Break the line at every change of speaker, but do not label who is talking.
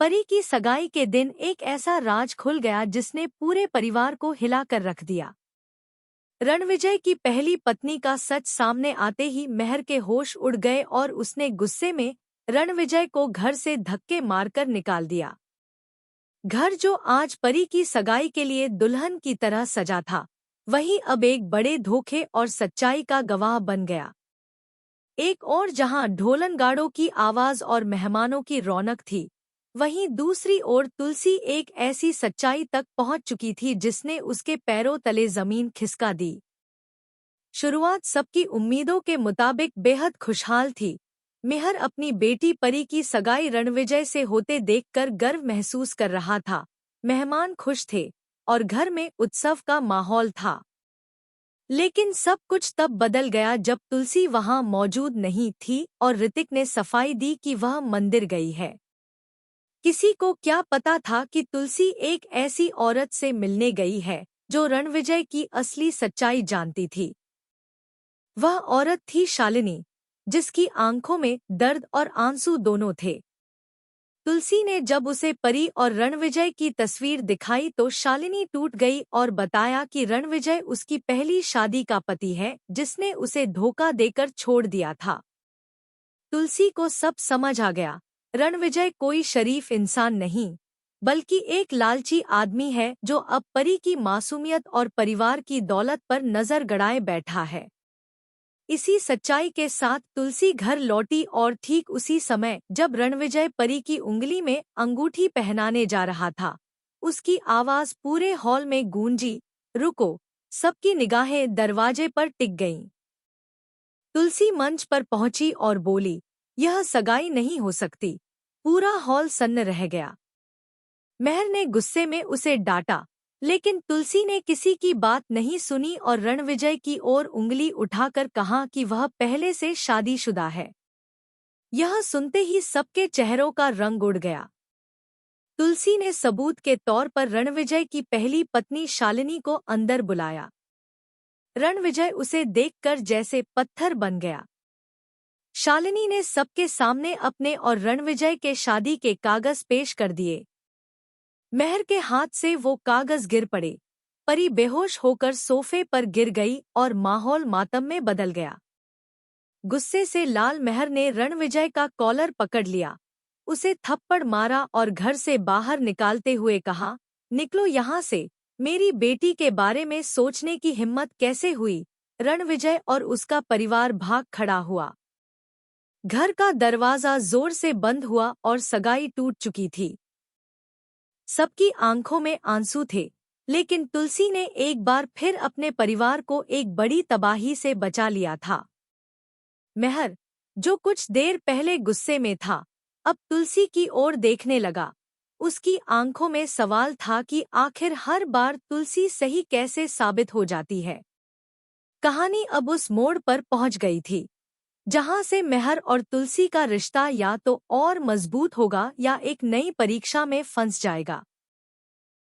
परी की सगाई के दिन एक ऐसा राज खुल गया जिसने पूरे परिवार को हिला कर रख दिया। रणविजय की पहली पत्नी का सच सामने आते ही मेहर के होश उड़ गए और उसने गुस्से में रणविजय को घर से धक्के मारकर निकाल दिया। घर जो आज परी की सगाई के लिए दुल्हन की तरह सजा था, वही अब एक बड़े धोखे और सच्चाई का गवाह बन गया। एक और जहां ढोलनगाड़ों की आवाज और मेहमानों की रौनक थी, वहीं दूसरी ओर तुलसी एक ऐसी सच्चाई तक पहुंच चुकी थी जिसने उसके पैरों तले जमीन खिसका दी। शुरुआत सबकी उम्मीदों के मुताबिक बेहद खुशहाल थी। मेहर अपनी बेटी परी की सगाई रणविजय से होते देखकर गर्व महसूस कर रहा था। मेहमान खुश थे और घर में उत्सव का माहौल था। लेकिन सब कुछ तब बदल गया जब तुलसी वहां मौजूद नहीं थी और ऋतिक ने सफाई दी कि वह मंदिर गई है। किसी को क्या पता था कि तुलसी एक ऐसी औरत से मिलने गई है जो रणविजय की असली सच्चाई जानती थी। वह औरत थी शालिनी, जिसकी आंखों में दर्द और आंसू दोनों थे। तुलसी ने जब उसे परी और रणविजय की तस्वीर दिखाई तो शालिनी टूट गई और बताया कि रणविजय उसकी पहली शादी का पति है जिसने उसे धोखा देकर छोड़ दिया था। तुलसी को सब समझ आ गया। रणविजय कोई शरीफ इंसान नहीं, बल्कि एक लालची आदमी है जो अब परी की मासूमियत और परिवार की दौलत पर नजर गड़ाए बैठा है। इसी सच्चाई के साथ तुलसी घर लौटी और ठीक उसी समय जब रणविजय परी की उंगली में अंगूठी पहनाने जा रहा था, उसकी आवाज पूरे हॉल में गूंजी, रुको। सबकी निगाहें दरवाजे पर टिक गईं। तुलसी मंच पर पहुंची और बोली, यह सगाई नहीं हो सकती। पूरा हॉल सन्न रह गया। मेहर ने गुस्से में उसे डांटा, लेकिन तुलसी ने किसी की बात नहीं सुनी और रणविजय की ओर उंगली उठाकर कहा कि वह पहले से शादीशुदा है। यह सुनते ही सबके चेहरों का रंग उड़ गया। तुलसी ने सबूत के तौर पर रणविजय की पहली पत्नी शालिनी को अंदर बुलाया। रणविजय उसे देखकर जैसे पत्थर बन गया। शालिनी ने सबके सामने अपने और रणविजय के शादी के कागज पेश कर दिए। मेहर के हाथ से वो कागज गिर पड़े। परी बेहोश होकर सोफे पर गिर गई और माहौल मातम में बदल गया। गुस्से से लाल मेहर ने रणविजय का कॉलर पकड़ लिया, उसे थप्पड़ मारा और घर से बाहर निकालते हुए कहा, निकलो यहाँ से। मेरी बेटी के बारे में सोचने की हिम्मत कैसे हुई? रणविजय और उसका परिवार भाग खड़ा हुआ। घर का दरवाजा जोर से बंद हुआ और सगाई टूट चुकी थी। सबकी आंखों में आंसू थे, लेकिन तुलसी ने एक बार फिर अपने परिवार को एक बड़ी तबाही से बचा लिया था। मेहर, जो कुछ देर पहले गुस्से में था, अब तुलसी की ओर देखने लगा। उसकी आंखों में सवाल था कि आखिर हर बार तुलसी सही कैसे साबित हो जाती है। कहानी अब उस मोड़ पर पहुंच गई थी जहां से मेहर और तुलसी का रिश्ता या तो और मजबूत होगा या एक नई परीक्षा में फंस जाएगा।